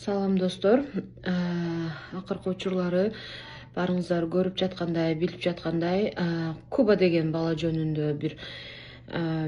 Салам достор. Акыркы учурлары барыңыздар көрүп жаткандай, билип жаткандай, Куба деген бала жөнүндө бир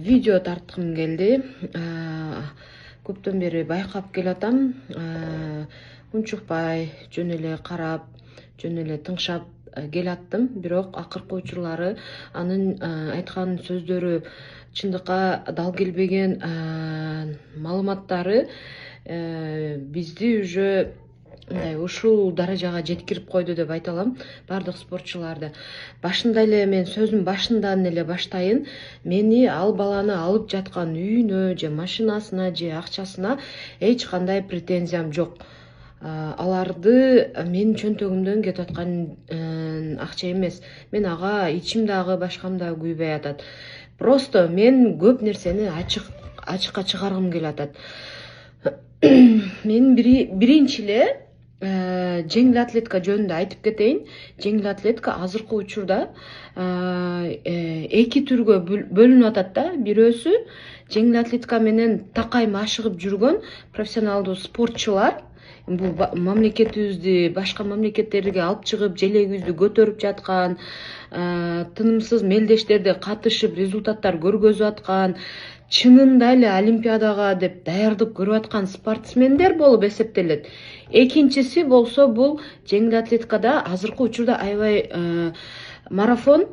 видео тарткым келди. Көптөн бери байкап келатам. Унчукпай, жөн эле карап, жөн эле тыңшап келаттым. Бирок акыркы учурлары анын айткан сөздөрү чындыкка дал келбеген маалыматтары бизди уже ушул даражага жеткирип койду деп айта алам. Бардык спортчуларды башында эле мен сөзүм башынан эле баштайын. Мени ал баланы алып жаткан үйүнө же машинасына же акчасына эч кандай претензиям жок. Аларды менин чөнтөгүмдөн кетип аткан акча эмес. Мен ага ичим дагы башкам дагы күйбөй атат. Просто мен көп нерсени ачыкка чыгаргым келип атат. Мен биринчи эле жеңил атлетика жөнүндө айтып кетейин. Жеңил атлетика азыркы учурда эки түргө бөлүнүп атат да. Бирөөсү жеңил атлетика менен такай машыгып жүргөн профессионалдуу спортчулар. Бул мамлекетибизди башка мамлекеттерге алып чыгып, желегибизди көтөрүп жаткан, тынымсыз мелдештерде катышып, результаттар көргөзүп аткан, чынында эле олимпиадага деп даярдык көрүп аткан спортсмендер болуп эсептелет. Экинчиси болсо бул жеңил атлетикада азыркы учурда аябай марафон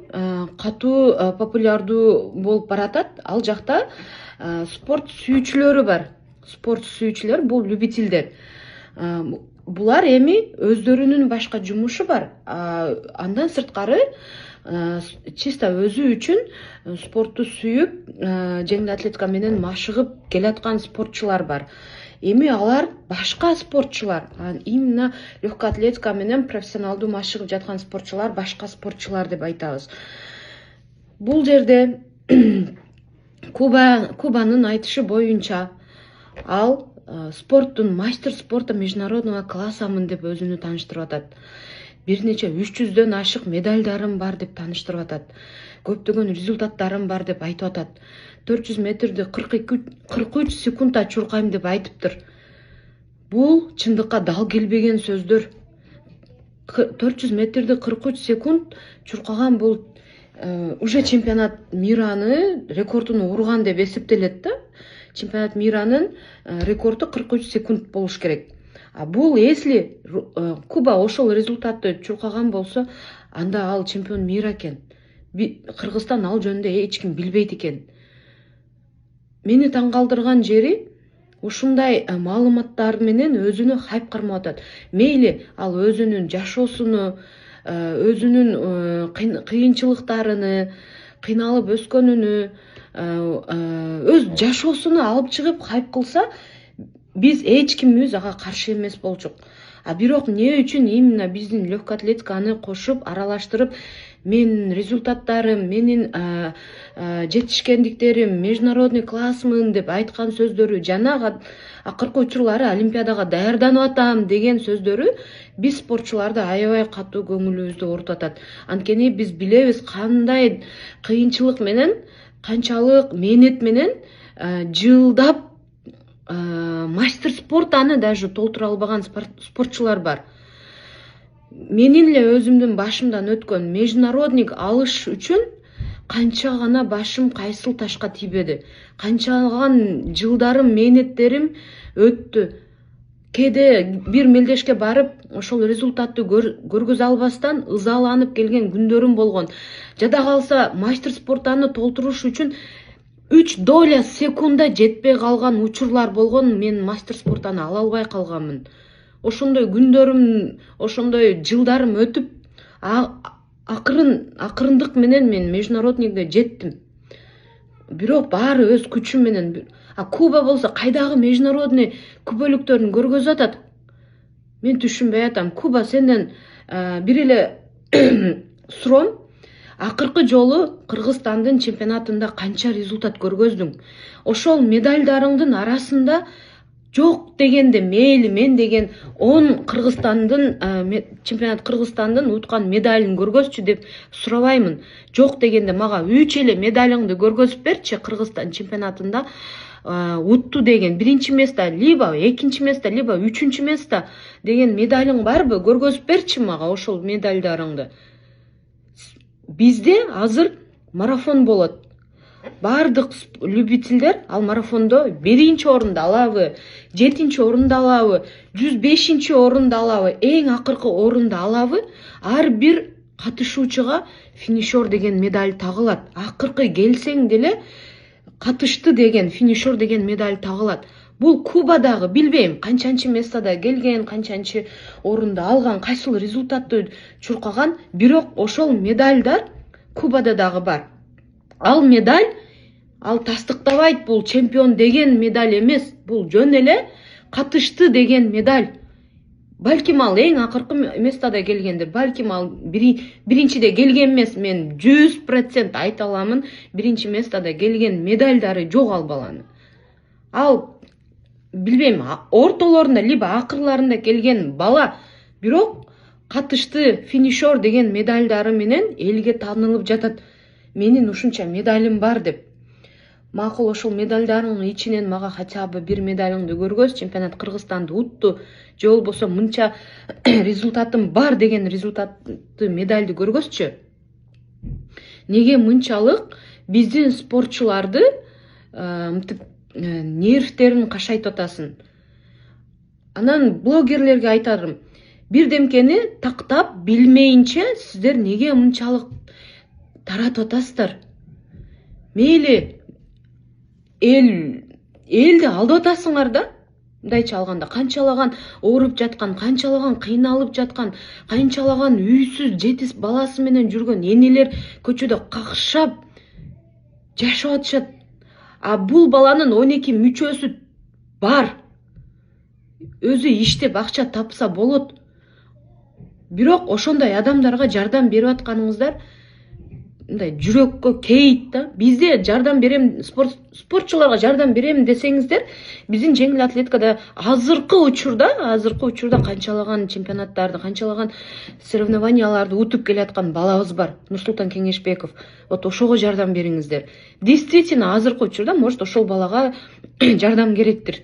катуу популярдуу болуп баратат. Ал жакта спорт сүйүүчүлөрү бар. Спорт сүйүүчүлөр бул любительдер. Булар эми өздөрүнүн башка жумушу бар. Андан сырткары чисто өзү үчүн спортту сүйүп, жеңил атлетика менен машыгып келаткан спортчулар бар. Эми алар башка спортчулар, именно легкая атлетика менен профессионалдуу машыгып жаткан спортчулар башка спортчулар деп айтабыз. Бул жерде Кубанын айтышы боюнча ал спорттун мастер спорта международного классамын деп өзүнү тааныштырып атат. Бир нече 300дөн ашык медальдарым бар деп тааныштырып атат. Көптөгөн результаттарым бар деп айтып атат. 400 метрди 43 секундда чуркайм деп айтыптыр. Бул чындыкка дал келбеген сөздөр. 400 метрди 43 секунд чуркаган бул уже чемпионат мираны рекордун урган деп эсептелет да. Чемпионат миранын рекорду 43 секунд болуш керек. Бул если Куба ошол результатты чуркаган болсо, анда ал чемпион мира экен. Кыргызстан ал жөнүндө эч ким билбейт экен. Мени таң калтырган жери ушундай маалыматтар менен өзүнө хайп кармап атат. Мейли ал өзүнүн жашоосуну, өзүнүн кыйынчылыктарыны, кыйналып өскөнүнү, өз жашоосуну алып чыгып хайп кылса, биз эч кимибиз ага каршы эмес болчук. Бирок эмне үчүн именно биздин легкая атлетиканы кошуп, аралаштырып, менин результаттарым, менин жетишкендиктерим международный классмын деп айткан сөздөрү, жана акыркы учурлары олимпиадага даярданып атам деген сөздөрү биз спортчуларды аябай катуу көңүлүбүздү оорутуп атат. Анткени биз билебиз кандай кыйынчылык менен, канчалык мээнет менен жылдап мастер спортаны даже толтура албаган спортчулар бар. Менин эле өзүмдүн башымдан өткөн международник алыш үчүн канча гана башым кайсыл ташка тийбеди. Канчаган жылдарым, мээнеттерим өттү. Кээде бир мелдешке барып, ошол результатты көргөзө албастан ызаланып келген күндөрүм болгон. Жада калса мастер спортаны толтуруш үчүн 3 доля секунда жетпей калган учурлар болгон, мен мастер спортаны ала албай калганмын. Ошондой күндөрүм, ошондой жылдарым өтүп, акырындык менен мен международникке жеттим. Бирок баары өз күчүм менен. Куба болсо кайдагы международный күбөлүктөрүн көргөзүп атат. Мен түшүнбөй атам. Куба, сенден бир эле суроом. Акыркы жолу Кыргызстандын чемпионатында канча результат көргөздүң? Ошол медальдарыңдын арасында жок дегенде мейли мен деген 10 Кыргызстандын чемпионат Кыргызстандын уткан медалын көргөзчү деп сурабаймын. Жок дегенде мага 3 эле медалыңды көргөзүп берчи Кыргызстан чемпионатында. утту деген биринчи место, либо экинчи место, либо үчүнчү место деген медалың барбы? Көргөзүп берчи мага ошол медалдарыңды. Бизде азыр марафон болот. Бардык любительдер ал марафондо 1-нчи орунду алабы, 7-нчи орунду алабы, 105-нчи орунду алабы, эң акыркы орунду алабы, ар бир катышуучуга финишер деген медаль тагылат. Акыркы келсең деле катышты деген финишер деген медаль тагылат. Бул Кубадагы билбейм канчанчы местода келген, канчанчы орунду алган, кайсыл результатты чуркаган, бирок ошол медальдар Кубада дагы бар. Ал медаль, ал тастыктабайт бул чемпион деген медаль эмес, бул жөн эле катышты деген медаль. Балким ал эң акыркы местода келгендир, балким ал биринчиде келген эмес, мен 100% айта аламын, биринчи местода келген медальдары жок ал баланы. Ал билбейм, ортолорунда либо акырларында келген бала, бирок катышты финишер деген медальдары менен элге таанылып жатат. Менин ушунча медалим бар деп. Макул, ошол медальдарыңдын ичинен мага хотя бы бир медалыңды көргөз, чемпионат Кыргызстанды утту, же болбосо мынча результатым бар деген результатты медальды көргөзчү. Неге мынчалык биздин спортчуларды нервтерин кашайтып атасың? Анан блогерлерге айтарым, бирдемкени тактап билмейинче сиздер неге мынчалык таратып атасыздар? Мейли элди алдап атасыңар да. Мындайча алганда канчалаган ооруп жаткан, канчалаган кыйналып жаткан, канчалаган үйсүз жетис баласы менен жүргөн энелер көчөдө какшап жашап атышат. А бул баланын 12 мүчөсү бар. Өзү иштеп акча тапса болот. Бирок ошондой адамдарга жардам берип атканыңыздар мындай жүрөккө кейит да. Бизде жардам берем, спортчуларга жардам берем десеңиздер, биздин жеңил атлетикада азыркы учурда канчалаган чемпионаттарды, канчалаган соревнованияларды утуп келаткан балабыз бар. Нурсултан Кеңешбеков. Вот ошого жардам бериңиздер. Действительно азыркы учурда может ошол балага жардам керектир.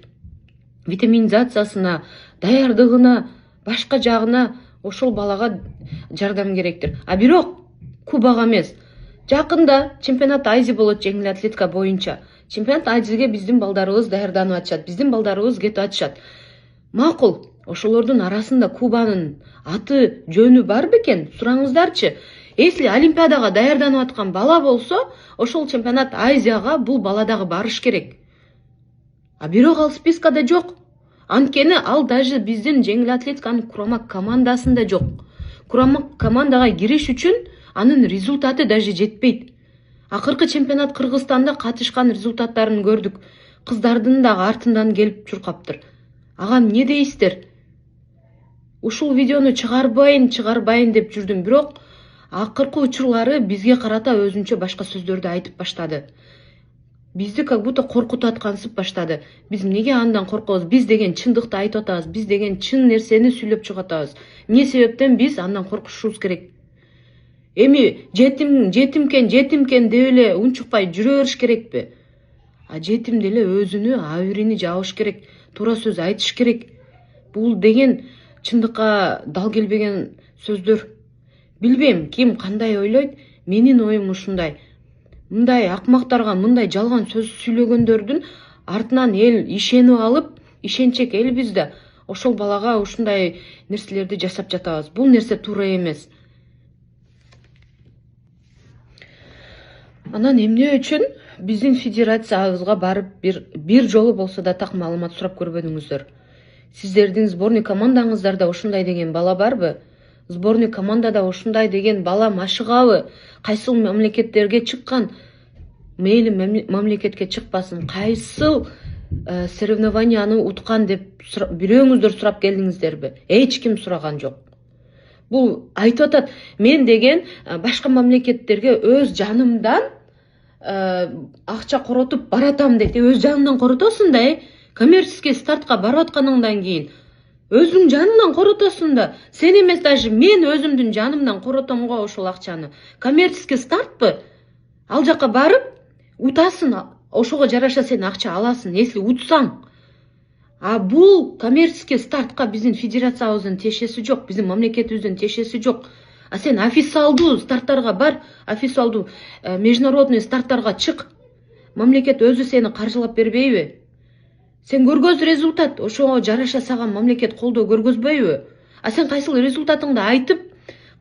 Витаминизациясына, даярдыгына, башка жагына ошол балага жардам керектир. А бирок Кубага эмес. Жакында чемпионат Азия болот жеңил атлетика боюнча. Чемпионат Азияга биздин балдарыбыз даярданып атышат, биздин балдарыбыз кетип атышат. Макул, ошолордун арасында Кубанын аты жөнү бар бекен? Сураңыздарчы. Если Олимпиадага даярданып аткан бала болсо, ошол чемпионат Азияга бул бала дагы барыш керек. А бирок ал спискада жок. Анткени ал даже биздин жеңил атлетиканын курама командасында жок. Курама командага кириш үчүн анын результаты даже жетпейт. Акыркы чемпионат Кыргызстанда катышкан результаттарын көрдүк. Кыздардын да артынан келип чуркаптыр. Ага эмне дейсиздер? Ушул видеону чыгарбайын деп жүрдүм, бирок акыркы учурлары бизге карата өзүнчө башка сөздөрдү айтып баштады. Бизди как будто коркутуп аткансып баштады. Биз эмнеге андан коркобуз? Биз деген чындыкты айтып атабыз, биз деген чын нерсени сүйлөп чыгып атабыз. Эмне себептен биз андан коркушубуз керек? Эми жетимкен деп эле унчукпай жүрө бериш керекпи? А жетим деле өзүнү абийирини жабыш керек, туура сөз айтыш керек. Бул деген чындыкка дал келбеген сөздөр. Билбейм, ким кандай ойлойт, менин оюм ушундай. Мындай акмактарга мындай жалган сөз сүйлөгөндөрдүн артынан эл ишенип алып, ишенчек эл бизде. Ошол балага ушундай нерселерди жасап жатабыз. Бул нерсе туура эмес. Анан эмне үчүн биздин федерациябызга барып бир жолу болсо да так маалымат сурап көрбөдүңүздөр? Сиздердин сборный командаңыздарда ушундай деген бала барбы? Сборный командада ушундай деген бала машыгабы? Кайсыл мамлекеттерге чыккан? Мейли мамлекетке чыкпасын, кайсыл соревнованияны уткан деп бирөөңүздөр сурап келдиңиздерби? Эч ким сураган жок. Бул айтып атат, мен деген башка мамлекеттерге өз жанымдан акча коротуп баратам дейт. Өз жаныңдан коротосуң да, коммерческий стартка барып атканыңдан кийин өзүң жаныңдан коротосуң да. Сен эмес, даже мен өзүмдүн жанымдан коротом го ошол акчаны. Коммерческий стартпы? Ал жака барып утасың, ошого жараша сен акча аласың, если утсаң. А бул коммерческий стартка биздин федерациябыздын тиешеси жок, биздин мамлекетибиздин тиешеси жок. А сен официалдуу старттарга бар, официалдуу международный старттарга чык. Мамлекет өзү сени каржылап бербейби? Сен көргөз результат, ошого жараша сага мамлекет колдоо көргөзбөйбү? А сен кайсыл результатыңды айтып,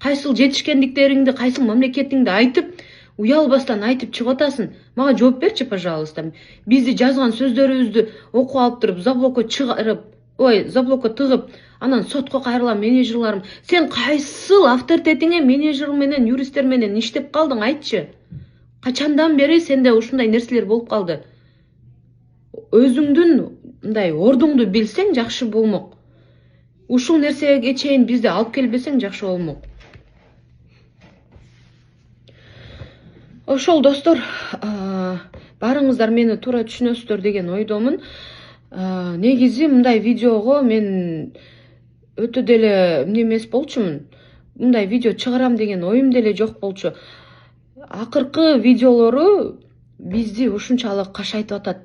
кайсыл жетишкендиктериңди, кайсыл мамлекетиңди айтып, уялбастан айтып чыгып атасың. Мага жооп берчи, пожалуйста. Бизди жазган сөздөрүбүздү окуп алып туруп, заблокко чыгарып, заблокко тыгып, анан сотко кайрылам менеджерларым. Сен кайсыл авторитетиңе менеджер менен, юристтер менен иштеп калдың, айтчы. Качандан бери сенде ушундай нерселер болуп калды? Өзүңдүн мындай ордуңду билсең жакшы болмок. Ушул нерсеге чейин бизди алып келбесең жакшы болмок. Ошол достор, барыңыздар мени туура түшүнөсүздөр деген ойдомун. Негизи мындай видеого мен өтө деле эмне эмес болчумун. Мындай видео чыгарам деген оюм деле жок болчу. Акыркы видеолору бизди ушунчалык кашайтып атат.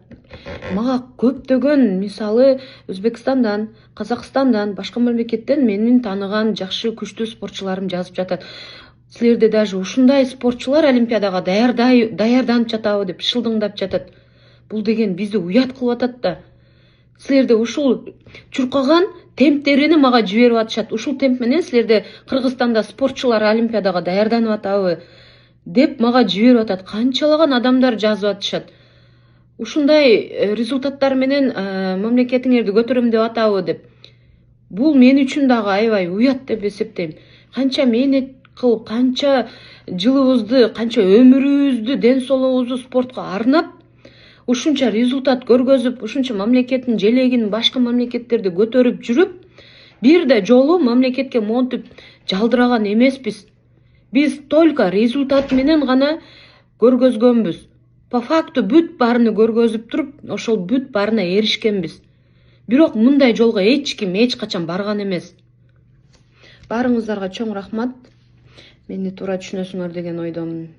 Мага көптөгөн, мисалы, Өзбекстандан, Казакстандан, башка мамлекеттен менин тааныган жакшы күчтүү спортчуларым жазып жатат. Силерде даже ушундай спортчулар олимпиадага даярданып жатабы деп шылдыңдап жатат. Бул деген бизди уят кылып атат да. Силерде ушул чуркаган темптерини мага жиберип атышат. Ушул темп менен силерде Кыргызстанда спортчулар олимпиадага даярданып атабы деп мага жиберип атат. Канчалаган адамдар жазып атышат. Ушундай результаттар менен мамлекетиңерди көтөрөм деп атабы деп. Бул мен үчүн дагы аябай уят деп эсептейм. Канча мээнет кылып, канча жылыбызды, канча өмүрүбүздү, ден соолугубузду спортко арнап, ушунча результат көргөзүп, ушунча мамлекеттин желегин, башка мамлекеттерди көтөрүп жүрүп, бир да жолу мамлекетке монтип жалдыраган эмеспиз. Биз только результат менен гана көргөзгөнбүз. По факту бүт баарыны көргөзүп туруп, ошол бүт баарына эришкенбиз. Бирок мындай жолго эч ким эч качан барган эмес. Баарыңыздарга чоң рахмат. Мени туура түшүнөсүңөр деген ойдомун.